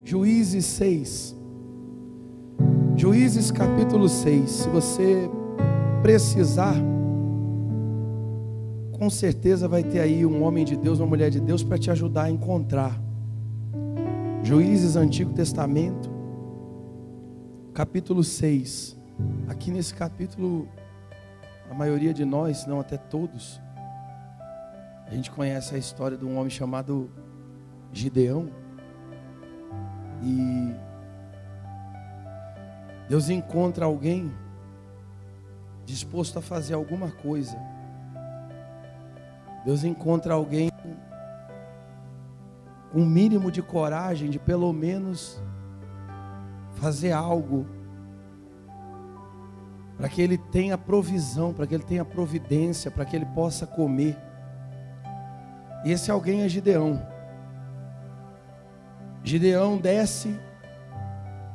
Juízes 6. Juízes capítulo 6. Se você precisar, com certeza vai ter aí um homem de Deus, uma mulher de Deus para te ajudar a encontrar. Juízes, Antigo Testamento, capítulo 6. Aqui nesse capítulo, a maioria de nós, se não até todos, a gente conhece a história de um homem chamado Gideão. E Deus encontra alguém disposto a fazer alguma coisa. Deus encontra alguém com um mínimo de coragem de pelo menos fazer algo para que ele tenha provisão, para que ele tenha providência, para que ele possa comer. E esse alguém é Gideão. Gideão desce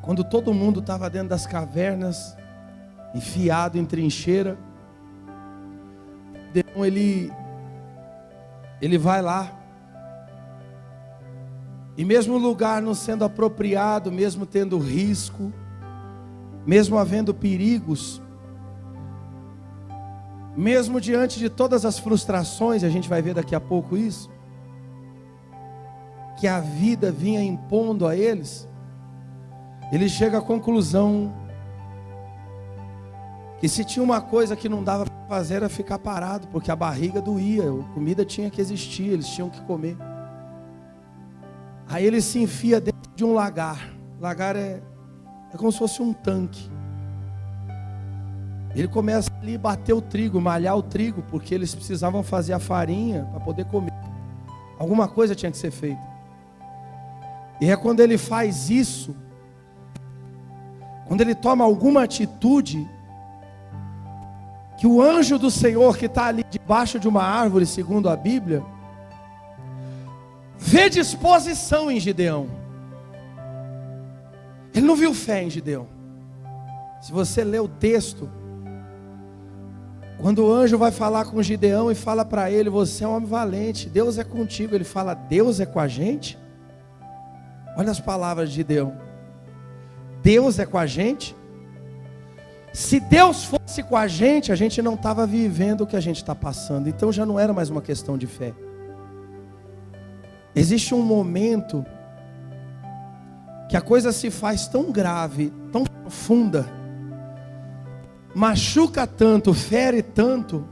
quando todo mundo estava dentro das cavernas, enfiado em trincheira. Gideão, ele vai lá, e mesmo o lugar não sendo apropriado, mesmo tendo risco, mesmo havendo perigos, mesmo diante de todas as frustrações, a gente vai ver daqui a pouco isso, que a vida vinha impondo a eles, ele chega à conclusão que se tinha uma coisa que não dava para fazer era ficar parado, porque a barriga doía, a comida tinha que existir, eles tinham que comer. Aí ele se enfia dentro de um lagar. Lagar é como se fosse um tanque. Ele começa ali a bater o trigo, malhar o trigo, porque eles precisavam fazer a farinha para poder comer. Alguma coisa tinha que ser feita. E é quando ele faz isso, quando ele toma alguma atitude, que o anjo do Senhor que está ali debaixo de uma árvore, segundo a Bíblia, vê disposição em Gideão. Ele não viu fé em Gideão. Se você ler o texto, quando o anjo vai falar com Gideão e fala para ele: você é um homem valente, Deus é contigo. Ele fala: Deus é com a gente? Olha as palavras de Gideão. Deus é com a gente? Se Deus fosse com a gente não estava vivendo o que a gente está passando. Então já não era mais uma questão de fé. Existe um momento que a coisa se faz tão grave, tão profunda, machuca tanto, fere tanto,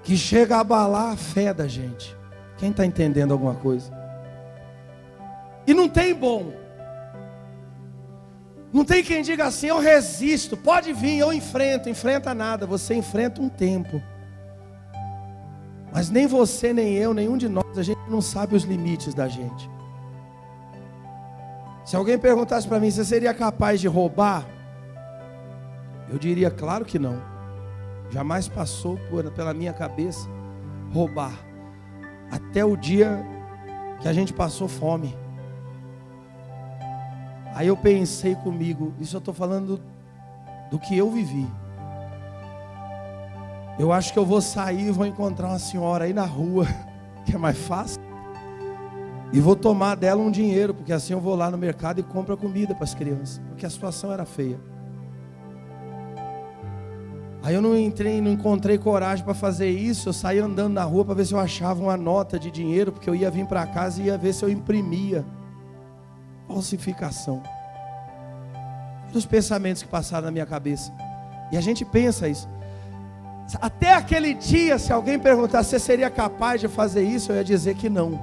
que chega a abalar a fé da gente. Quem está entendendo alguma coisa? E não tem bom. Não tem quem diga assim: eu resisto, pode vir, eu enfrento. Enfrenta nada, você enfrenta um tempo. Mas nem você, nem eu, nenhum de nós, a gente não sabe os limites da gente. Se alguém perguntasse para mim: você seria capaz de roubar? Eu diria: claro que não. Jamais passou pela minha cabeça roubar. Até o dia que a gente passou fome. Aí eu pensei comigo: isso eu estou falando do que eu vivi. Eu acho que eu vou sair e vou encontrar uma senhora aí na rua, que é mais fácil, e vou tomar dela um dinheiro, porque assim eu vou lá no mercado e compro a comida para as crianças, porque a situação era feia. Aí eu não encontrei coragem para fazer isso. Eu saí andando na rua para ver se eu achava uma nota de dinheiro, porque eu ia vir para casa e ia ver se eu imprimia. Falsificação. Os pensamentos que passaram na minha cabeça. E a gente pensa isso. Até aquele dia, se alguém perguntar se você seria capaz de fazer isso, eu ia dizer que não.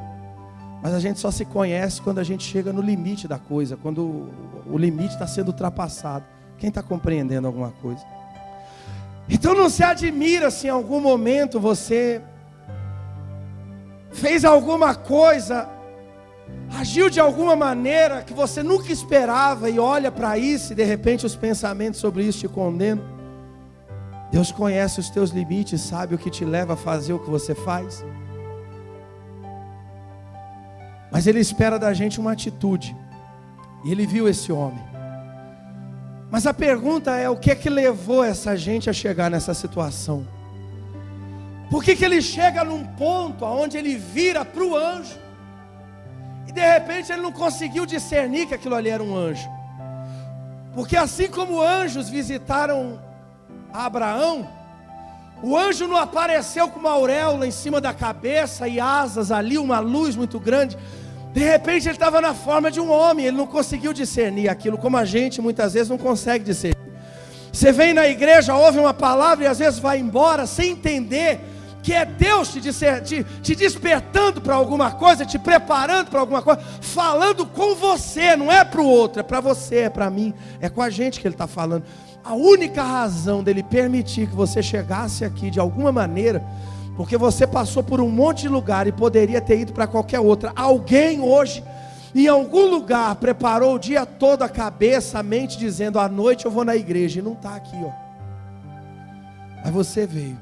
Mas a gente só se conhece quando a gente chega no limite da coisa, quando o limite está sendo ultrapassado. Quem está compreendendo alguma coisa? Então não se admira se em algum momento você fez alguma coisa, agiu de alguma maneira que você nunca esperava, e olha para isso e de repente os pensamentos sobre isso te condenam. Deus conhece os teus limites, sabe o que te leva a fazer o que você faz. Mas Ele espera da gente uma atitude. E Ele viu esse homem. Mas a pergunta é: o que é que levou essa gente a chegar nessa situação? Por que ele chega num ponto onde ele vira para o anjo E de repente ele não conseguiu discernir que aquilo ali era um anjo. Porque assim como anjos visitaram Abraão, o anjo não apareceu com uma auréola em cima da cabeça e asas ali, uma luz muito grande. De repente ele estava na forma de um homem, ele não conseguiu discernir aquilo, como a gente muitas vezes não consegue discernir. Você vem na igreja, ouve uma palavra e às vezes vai embora sem entender que é Deus te despertando para alguma coisa, te preparando para alguma coisa, falando com você, não é para o outro, é para você, é para mim, é com a gente que Ele está falando. A única razão dele permitir que você chegasse aqui de alguma maneira, porque você passou por um monte de lugar e poderia ter ido para qualquer outra. Alguém hoje, em algum lugar, preparou o dia todo a cabeça, a mente, dizendo: à noite eu vou na igreja, e não está aqui, ó. Mas você veio.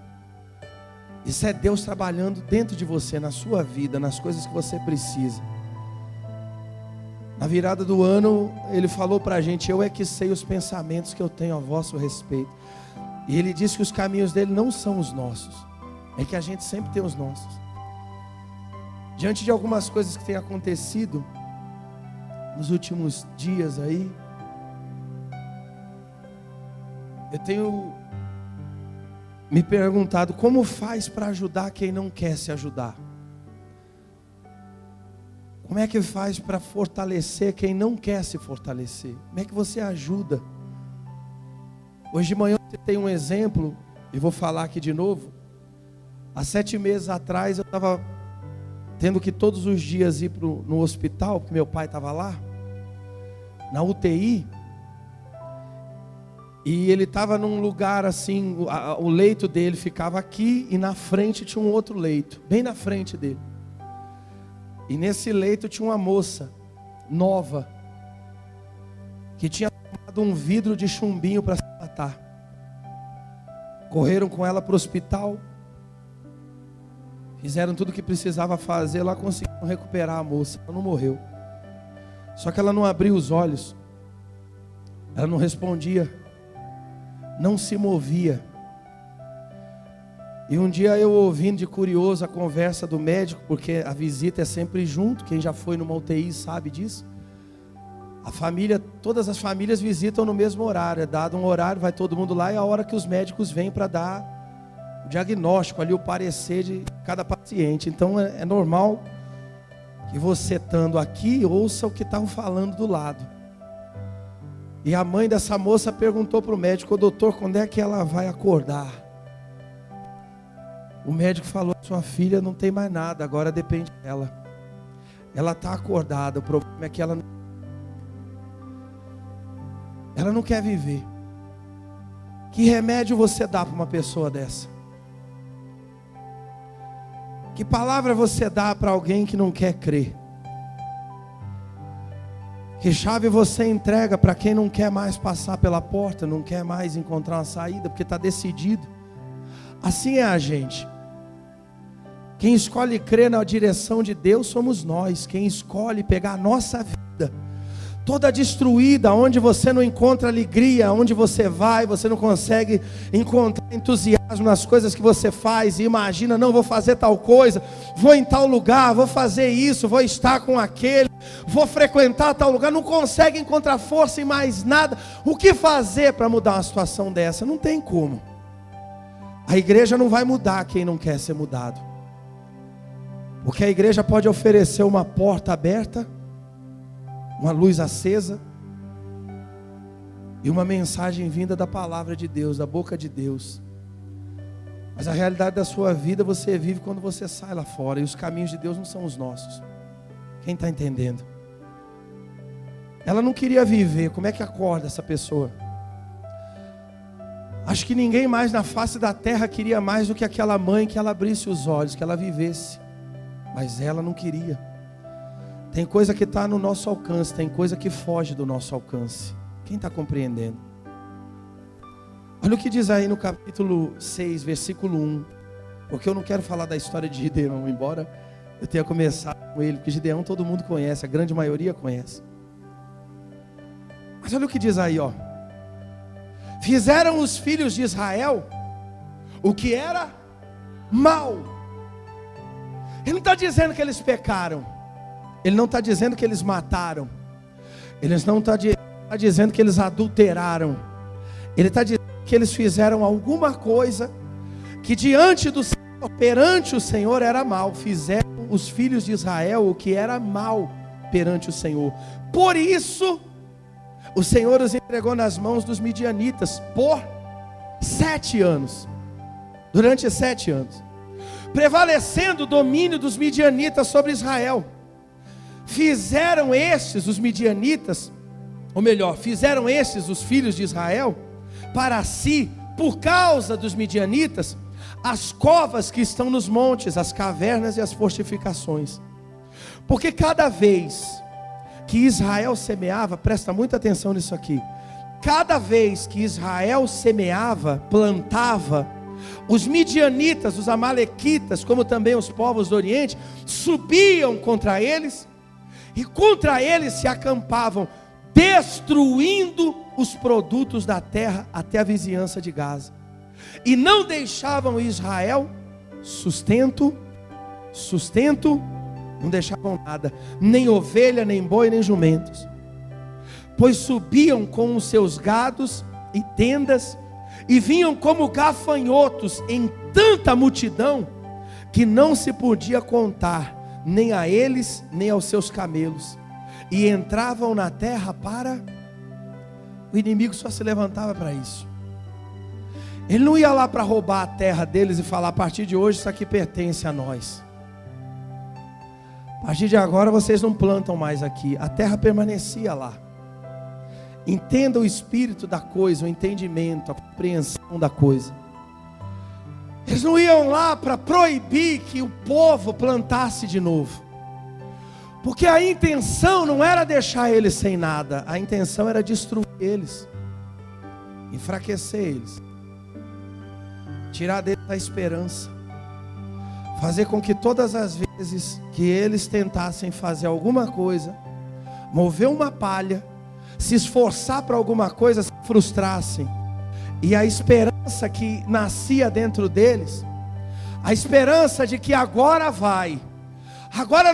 Isso é Deus trabalhando dentro de você, na sua vida, nas coisas que você precisa. Na virada do ano, Ele falou para a gente: eu é que sei os pensamentos que eu tenho a vosso respeito. E Ele disse que os caminhos dele não são os nossos, é que a gente sempre tem os nossos. Diante de algumas coisas que têm acontecido nos últimos dias aí, eu tenho me perguntado como faz para ajudar quem não quer se ajudar. Como é que faz para fortalecer quem não quer se fortalecer? Como é que você ajuda? Hoje de manhã você tem um exemplo, e vou falar aqui de novo. Há 7 meses atrás eu estava tendo que todos os dias ir no hospital, porque meu pai estava lá, na UTI. E ele estava num lugar assim, o leito dele ficava aqui e na frente tinha um outro leito, bem na frente dele. E nesse leito tinha uma moça nova, que tinha tomado um vidro de chumbinho para se matar. Correram com ela para o hospital, fizeram tudo o que precisava fazer, lá conseguiram recuperar a moça, ela não morreu. Só que ela não abriu os olhos, ela não respondia, não se movia. E um dia eu ouvindo de curioso a conversa do médico, porque a visita é sempre junto, quem já foi numa UTI sabe disso. A família, todas as famílias visitam no mesmo horário, é dado um horário, vai todo mundo lá, e é a hora que os médicos vêm para dar o diagnóstico ali, o parecer de cada paciente. Então é normal que você estando aqui, ouça o que estavam falando do lado. E a mãe dessa moça perguntou para o médico: doutor, quando é que ela vai acordar? O médico falou: sua filha não tem mais nada, agora depende dela. Ela está acordada, o problema é que ela não quer viver. Que remédio você dá para uma pessoa dessa? Que palavra você dá para alguém que não quer crer? Que chave você entrega para quem não quer mais passar pela porta, não quer mais encontrar uma saída, porque está decidido? Assim é a gente. Quem escolhe crer na direção de Deus somos nós. Quem escolhe pegar a nossa vida toda destruída, onde você não encontra alegria, onde você vai, você não consegue encontrar entusiasmo nas coisas que você faz, e imagina: não, vou fazer tal coisa, vou em tal lugar, vou fazer isso, vou estar com aquele, vou frequentar tal lugar, não consegue encontrar força em mais nada. O que fazer para mudar uma situação dessa? Não tem como. A igreja não vai mudar quem não quer ser mudado, porque a igreja pode oferecer uma porta aberta, uma luz acesa e uma mensagem vinda da palavra de Deus, da boca de Deus. Mas a realidade da sua vida você vive quando você sai lá fora, e os caminhos de Deus não são os nossos. Quem está entendendo? Ela não queria viver. Como é que acorda essa pessoa? Acho que ninguém mais na face da terra queria mais do que aquela mãe, que ela abrisse os olhos, que ela vivesse. Mas ela não queria. Tem coisa que está no nosso alcance, tem coisa que foge do nosso alcance. Quem está compreendendo? Olha o que diz aí no capítulo 6, versículo 1. Porque eu não quero falar da história de Gideão, embora eu tenha começado com ele, porque Gideão todo mundo conhece, a grande maioria conhece. Mas olha o que diz aí, ó. Fizeram os filhos de Israel o que era mal. Ele não está dizendo que eles pecaram. Ele não está dizendo que eles mataram. Ele não está dizendo que eles adulteraram. Ele está dizendo que eles fizeram alguma coisa que diante do Senhor, perante o Senhor, era mal. Fizeram os filhos de Israel o que era mal perante o Senhor. Por isso, o Senhor os entregou nas mãos dos midianitas por 7 anos. Durante 7 anos, prevalecendo o domínio dos midianitas sobre Israel. Fizeram estes, os midianitas, ou melhor, fizeram estes, os filhos de Israel, para si, por causa dos midianitas, as covas que estão nos montes, as cavernas e as fortificações. Porque cada vez que Israel semeava, presta muita atenção nisso aqui, cada vez que Israel semeava, plantava, os midianitas, os amalequitas, como também os povos do Oriente, subiam contra eles, e contra eles se acampavam, destruindo os produtos da terra até a vizinhança de Gaza, e não deixavam Israel sustento, não deixavam nada, nem ovelha, nem boi, nem jumentos, pois subiam com os seus gados e tendas, e vinham como gafanhotos em tanta multidão, que não se podia contar, nem a eles, nem aos seus camelos, e entravam na terra para... O inimigo só se levantava para isso. Ele não ia lá para roubar a terra deles e falar: a partir de hoje isso aqui pertence a nós, a partir de agora vocês não plantam mais aqui. A terra permanecia lá. Entenda o espírito da coisa, o entendimento, a compreensão da coisa. Eles não iam lá para proibir que o povo plantasse de novo, porque a intenção não era deixar eles sem nada, a intenção era destruir eles, enfraquecer eles, tirar deles a esperança, fazer com que todas as vezes que eles tentassem fazer alguma coisa, mover uma palha, se esforçar para alguma coisa, se frustrassem. E a esperança que nascia dentro deles, a esperança de que agora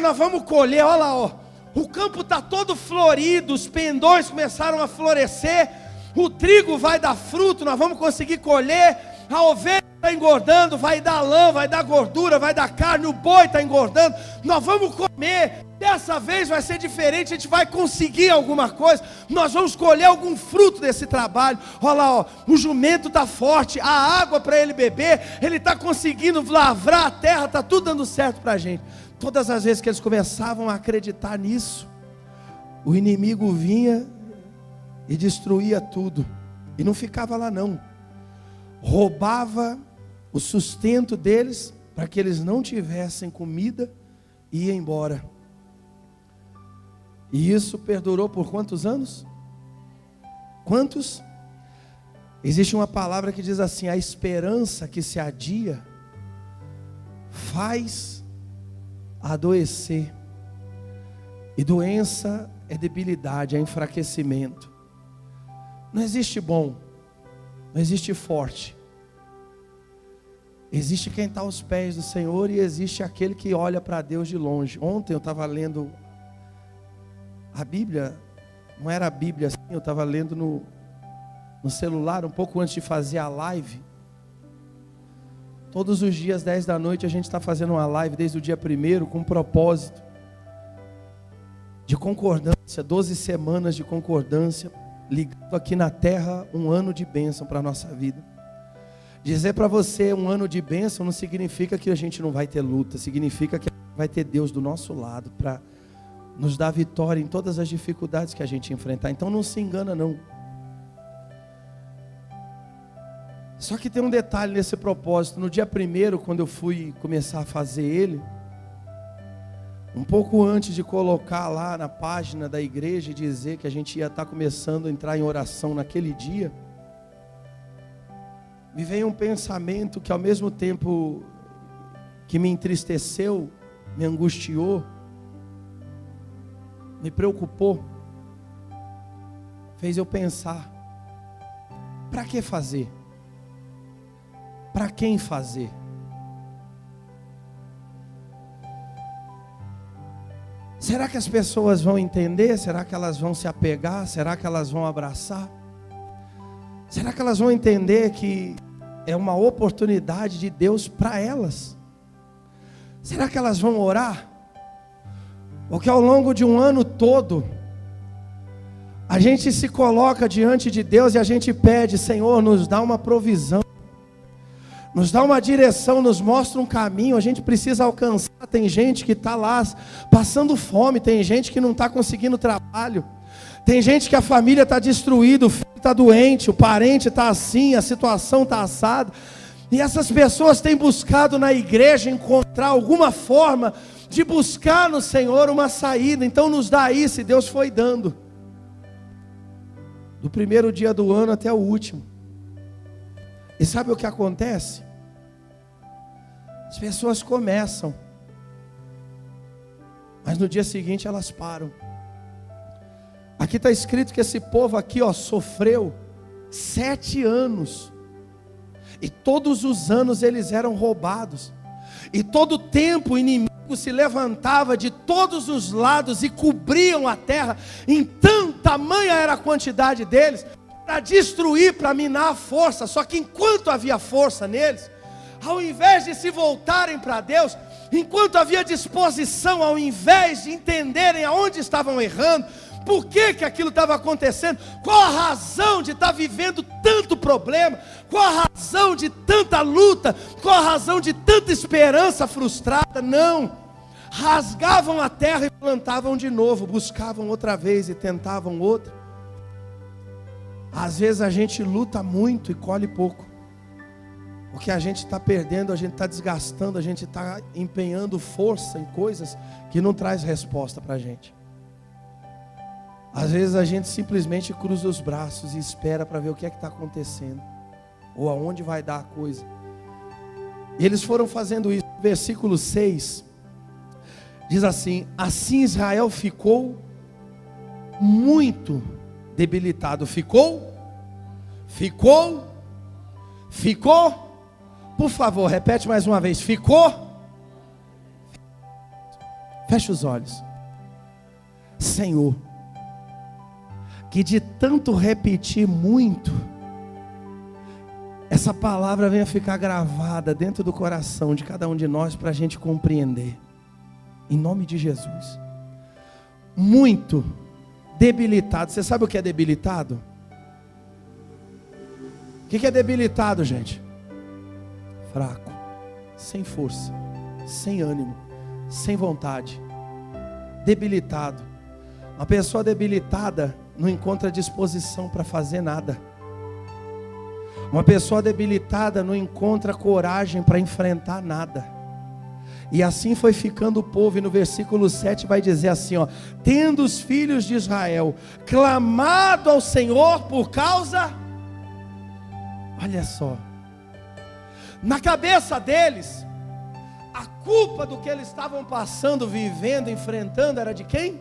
nós vamos colher, olha lá, ó, o campo está todo florido, os pendões começaram a florescer, o trigo vai dar fruto, nós vamos conseguir colher, a ovelha está engordando, vai dar lã, vai dar gordura, vai dar carne, o boi está engordando, nós vamos comer, dessa vez vai ser diferente, a gente vai conseguir alguma coisa, nós vamos colher algum fruto desse trabalho. Olha lá, ó, o jumento está forte, a água para ele beber, ele está conseguindo lavrar a terra, está tudo dando certo para a gente. Todas as vezes que eles começavam a acreditar nisso, o inimigo vinha e destruía tudo, e não ficava lá não, roubava o sustento deles, para que eles não tivessem comida, e ia embora. E isso perdurou por quantos anos? Quantos? Existe uma palavra que diz assim: a esperança que se adia faz adoecer. E doença é debilidade, é enfraquecimento. Não existe bom, não existe forte. Existe quem está aos pés do Senhor, e existe aquele que olha para Deus de longe. Ontem eu estava lendo a Bíblia, não era a Bíblia assim, eu estava lendo no celular, um pouco antes de fazer a live. Todos os dias, 10 da noite, a gente está fazendo uma live, desde o dia 1º, com um propósito de concordância, 12 semanas de concordância, ligado aqui na terra, um ano de bênção para a nossa vida. Dizer para você um ano de bênção não significa que a gente não vai ter luta, significa que vai ter Deus do nosso lado, para nos dar vitória em todas as dificuldades que a gente enfrentar. Então não se engana não. Só que tem um detalhe nesse propósito. No dia 1º, quando eu fui começar a fazer ele, um pouco antes de colocar lá na página da igreja e dizer que a gente ia estar começando a entrar em oração naquele dia, me veio um pensamento que, ao mesmo tempo que me entristeceu, me angustiou, me preocupou, fez eu pensar: para que fazer? Para quem fazer? Será que as pessoas vão entender? Será que elas vão se apegar? Será que elas vão abraçar? Será que elas vão entender que é uma oportunidade de Deus para elas? Será que elas vão orar? Porque ao longo de um ano todo, a gente se coloca diante de Deus e a gente pede: Senhor, nos dá uma provisão, nos dá uma direção, nos mostra um caminho. A gente precisa alcançar. Tem gente que está lá passando fome, tem gente que não está conseguindo trabalho, tem gente que a família está destruída, o filho está doente, o parente está assim, a situação está assada. E essas pessoas têm buscado na igreja encontrar alguma forma de buscar no Senhor uma saída. Então nos dá isso, e Deus foi dando, do primeiro dia do ano até o último. E sabe o que acontece? As pessoas começam, mas no dia seguinte elas param. Aqui está escrito que esse povo aqui, sofreu 7 anos. E todos os anos eles eram roubados. E todo tempo o inimigo se levantava de todos os lados e cobriam a terra. Então tamanha era a quantidade deles, para destruir, para minar a força. Só que enquanto havia força neles, ao invés de se voltarem para Deus, enquanto havia disposição, ao invés de entenderem aonde estavam errando, por que aquilo estava acontecendo, qual a razão de estar vivendo tanto problema, qual a razão de tanta luta, qual a razão de tanta esperança frustrada, não, rasgavam a terra e plantavam de novo, buscavam outra vez e tentavam outra. Às vezes a gente luta muito e colhe pouco, porque a gente está perdendo, a gente está desgastando, a gente está empenhando força em coisas que não traz resposta para a gente. Às vezes a gente simplesmente cruza os braços e espera para ver o que é que está acontecendo, ou aonde vai dar a coisa. E eles foram fazendo isso. Versículo 6 diz assim: assim Israel ficou muito debilitado. Ficou? Por favor, repete mais uma vez. Ficou? Feche os olhos. Senhor, que de tanto repetir muito, essa palavra venha ficar gravada dentro do coração de cada um de nós, para a gente compreender, em nome de Jesus. Muito debilitado. Você sabe o que é debilitado? O que é debilitado, gente? Fraco, sem força, sem ânimo, sem vontade. Debilitado. Uma pessoa debilitada não encontra disposição para fazer nada. Uma pessoa debilitada não encontra coragem para enfrentar nada. E assim foi ficando o povo. E no versículo 7 vai dizer assim, tendo os filhos de Israel clamado ao Senhor por causa, olha só, na cabeça deles, a culpa do que eles estavam passando, vivendo, enfrentando, era de quem?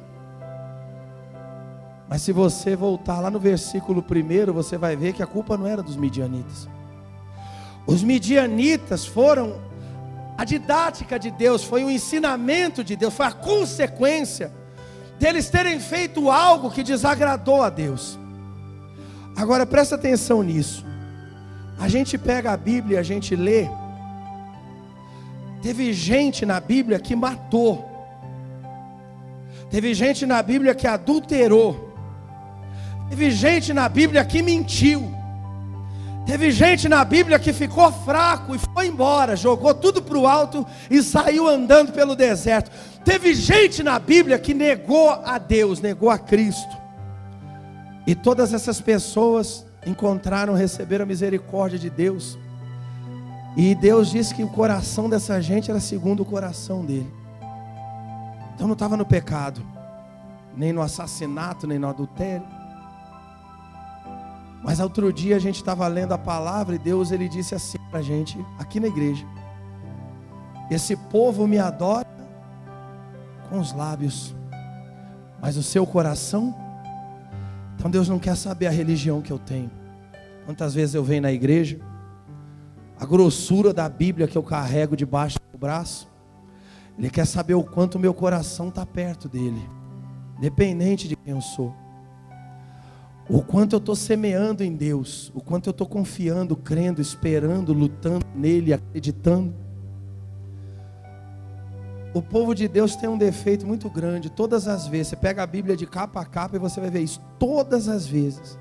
Mas se você voltar lá no versículo 1, você vai ver que a culpa não era dos midianitas. Os midianitas foram a didática de Deus, foi o ensinamento de Deus, foi a consequência deles terem feito algo que desagradou a Deus. Agora presta atenção nisso. A gente pega a Bíblia, a gente lê. Teve gente na Bíblia que matou. Teve gente na Bíblia que adulterou. Teve gente na Bíblia que mentiu. Teve gente na Bíblia que ficou fraco e foi embora, jogou tudo para o alto e saiu andando pelo deserto. Teve gente na Bíblia que negou a Deus, negou a Cristo. E todas essas pessoas receberam a misericórdia de Deus. E Deus disse que o coração dessa gente era segundo o coração dele. Então não estava no pecado, nem no assassinato, nem no adultério. Mas outro dia a gente estava lendo a palavra e Deus ele disse assim para a gente, aqui na igreja: esse povo me adora com os lábios, mas o seu coração... Então Deus não quer saber a religião que eu tenho. Quantas vezes eu venho na igreja, a grossura da Bíblia que eu carrego debaixo do braço, Ele quer saber o quanto o meu coração está perto dele, independente de quem eu sou. O quanto eu estou semeando em Deus, o quanto eu estou confiando, crendo, esperando, lutando nele, acreditando. O povo de Deus tem um defeito muito grande. Todas as vezes, você pega a Bíblia de capa a capa e você vai ver isso. Todas as vezes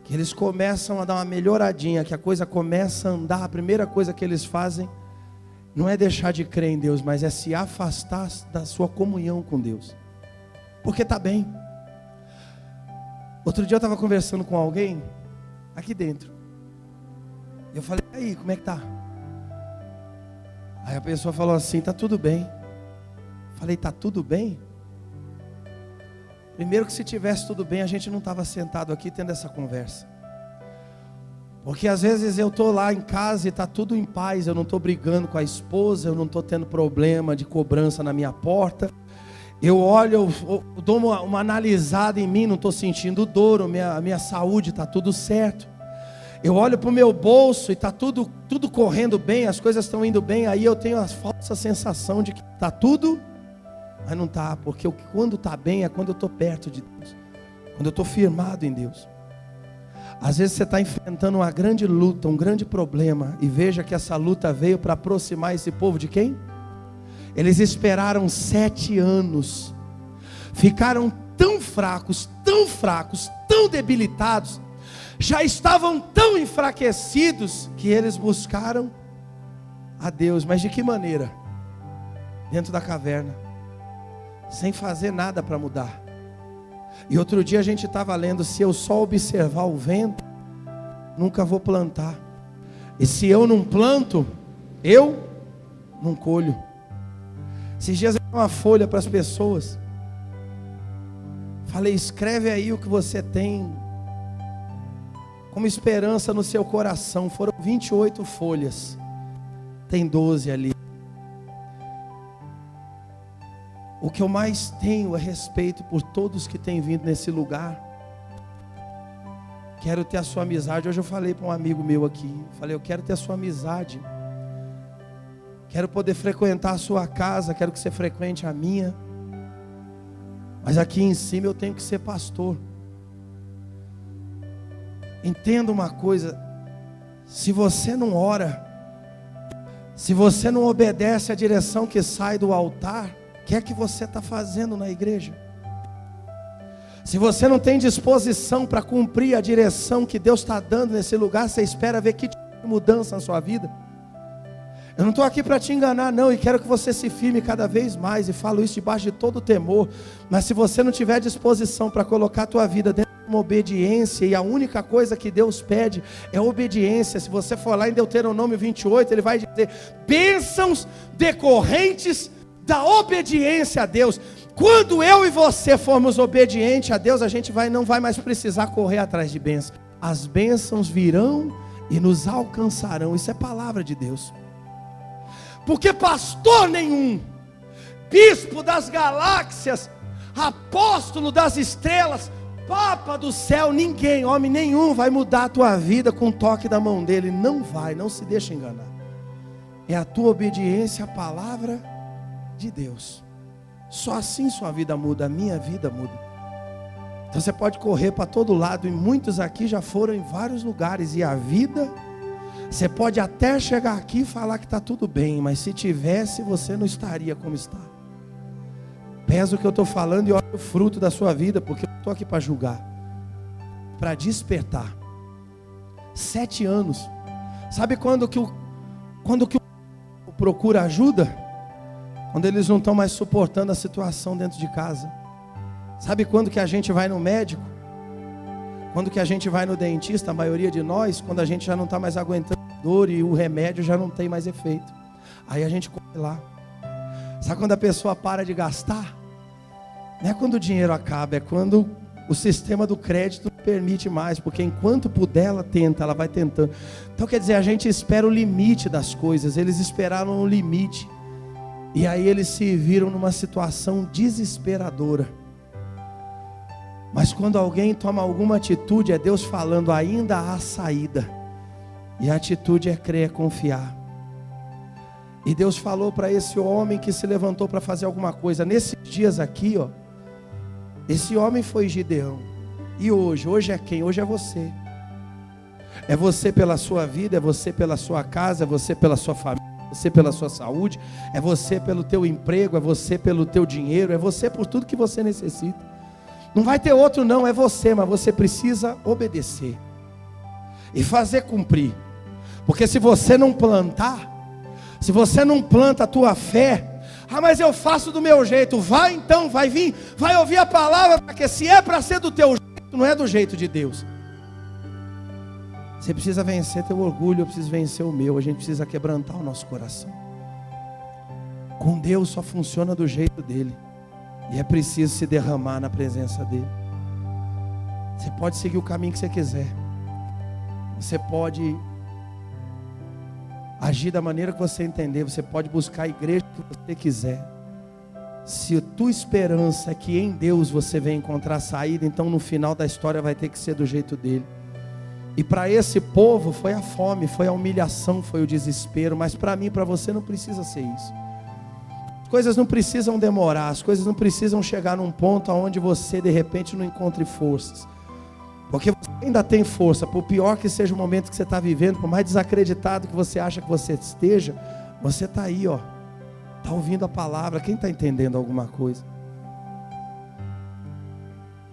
que eles começam a dar uma melhoradinha, que a coisa começa a andar, a primeira coisa que eles fazem não é deixar de crer em Deus, mas é se afastar da sua comunhão com Deus. Porque está bem. Outro dia eu estava conversando com alguém aqui dentro. Eu falei, e aí, como é que tá? Aí a pessoa falou assim, tá tudo bem. Falei, tá tudo bem? Primeiro que se tivesse tudo bem, a gente não estava sentado aqui tendo essa conversa. Porque às vezes eu estou lá em casa e está tudo em paz, eu não estou brigando com a esposa, eu não estou tendo problema de cobrança na minha porta. Eu olho, eu dou uma analisada em mim, não estou sentindo dor, a minha saúde está tudo certo. Eu olho para o meu bolso e está tudo correndo bem, as coisas estão indo bem, aí eu tenho a falsa sensação de que está tudo, mas não está, porque quando está bem é quando eu estou perto de Deus, quando eu estou firmado em Deus. Às vezes você está enfrentando uma grande luta, um grande problema, e veja que essa luta veio para aproximar esse povo de quem? Eles esperaram 7 anos, ficaram tão fracos, tão debilitados, já estavam tão enfraquecidos, que eles buscaram a Deus. Mas de que maneira? Dentro da caverna, sem fazer nada para mudar. E outro dia a gente estava lendo, se eu só observar o vento, nunca vou plantar. E se eu não planto, eu não colho. Esses dias eu dei uma folha para as pessoas. Falei, escreve aí o que você tem como esperança no seu coração. Foram 28 folhas. Tem 12 ali. O que eu mais tenho é respeito por todos que têm vindo nesse lugar. Quero ter a sua amizade. Hoje eu falei para um amigo meu aqui. Falei, eu quero ter a sua amizade. Quero poder frequentar a sua casa. Quero que você frequente a minha. Mas aqui em cima eu tenho que ser pastor. Entenda uma coisa. Se você não ora, se você não obedece à direção que sai do altar, o que é que você está fazendo na igreja? Se você não tem disposição para cumprir a direção que Deus está dando nesse lugar, você espera ver que tipo de mudança na sua vida? Eu não estou aqui para te enganar não, e quero que você se firme cada vez mais, e falo isso debaixo de todo temor. Mas se você não tiver disposição para colocar a tua vida dentro de uma obediência, e a única coisa que Deus pede é obediência. Se você for lá em Deuteronômio 28, ele vai dizer, bênçãos decorrentes da obediência a Deus. Quando eu e você formos obedientes a Deus, a gente não vai mais precisar correr atrás de bênçãos. As bênçãos virão e nos alcançarão. Isso é palavra de Deus. Porque pastor nenhum, bispo das galáxias, apóstolo das estrelas, papa do céu, ninguém, homem nenhum vai mudar a tua vida com o toque da mão dele. Não vai, não se deixa enganar. É a tua obediência à palavra de Deus. Só assim sua vida muda, a minha vida muda. Então você pode correr para todo lado, e muitos aqui já foram em vários lugares, e a vida, você pode até chegar aqui e falar que está tudo bem, mas se tivesse, você não estaria como está. Pesa o que eu estou falando e olha o fruto da sua vida, porque eu estou aqui para julgar, para despertar. 7 anos. Sabe quando que o procura ajuda? Quando eles não estão mais suportando a situação dentro de casa. Sabe quando que a gente vai no médico? Quando que a gente vai no dentista, a maioria de nós, quando a gente já não está mais aguentando dor e o remédio já não tem mais efeito. Aí a gente corre lá. Sabe quando a pessoa para de gastar? Não é quando o dinheiro acaba, é quando o sistema do crédito não permite mais, porque enquanto puder ela tenta, ela vai tentando. Então quer dizer, a gente espera o limite das coisas, eles esperaram o limite. E aí eles se viram numa situação desesperadora. Mas quando alguém toma alguma atitude, é Deus falando, ainda há saída. E a atitude é crer, é confiar. E Deus falou para esse homem que se levantou para fazer alguma coisa. Nesses dias aqui, ó, esse homem foi Gideão. E hoje é quem? Hoje é você. É você pela sua vida, é você pela sua casa, é você pela sua família, é você pela sua saúde, é você pelo teu emprego, é você pelo teu dinheiro, é você por tudo que você necessita. Não vai ter outro não, é você, mas você precisa obedecer e fazer cumprir. Porque se você não plantar, se você não planta a tua fé, mas eu faço do meu jeito, vai então, vai vir, vai ouvir a palavra, porque se é para ser do teu jeito, não é do jeito de Deus. Você precisa vencer teu orgulho, eu preciso vencer o meu, a gente precisa quebrantar o nosso coração. Com Deus só funciona do jeito dele, e é preciso se derramar na presença dele. Você pode seguir o caminho que você quiser, você pode agir da maneira que você entender, você pode buscar a igreja que você quiser. Se a tua esperança é que em Deus você venha encontrar saída, então no final da história vai ter que ser do jeito dele. E para esse povo foi a fome, foi a humilhação, foi o desespero, mas para mim, para você não precisa ser isso. As coisas não precisam demorar, as coisas não precisam chegar num ponto onde você de repente não encontre forças. Porque você ainda tem força, por pior que seja o momento que você está vivendo, por mais desacreditado que você acha que você esteja, você está aí, ó, está ouvindo a palavra. Quem está entendendo alguma coisa?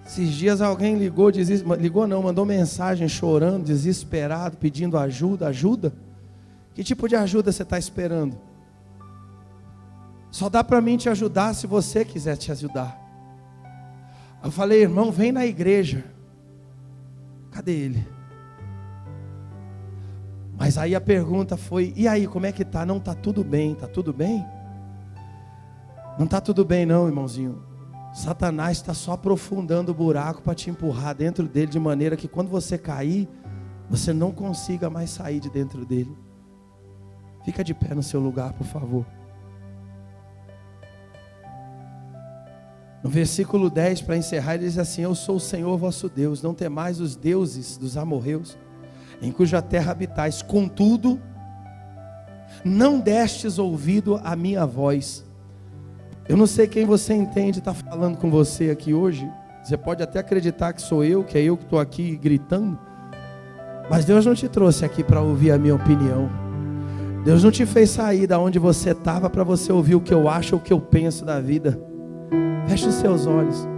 Esses dias alguém mandou mensagem chorando, desesperado, pedindo ajuda. Que tipo de ajuda você está esperando? Só dá para mim te ajudar se você quiser te ajudar. Eu falei, irmão, vem na igreja. Cadê ele? Mas aí a pergunta foi, e aí, como é que tá? Não, tá tudo bem, tá tudo bem? Não tá tudo bem não, irmãozinho. Satanás está só aprofundando o buraco para te empurrar dentro dele, de maneira que quando você cair, você não consiga mais sair de dentro dele. Fica de pé no seu lugar, por favor. No versículo 10, para encerrar, ele diz assim: eu sou o Senhor vosso Deus, não temais os deuses dos amorreus, em cuja terra habitais, contudo, não destes ouvido à minha voz. Eu não sei quem você entende está falando com você aqui hoje. Você pode até acreditar que sou eu, que é eu que estou aqui gritando, mas Deus não te trouxe aqui para ouvir a minha opinião. Deus não te fez sair da onde você estava para você ouvir o que eu acho ou o que eu penso da vida. Feche os seus olhos.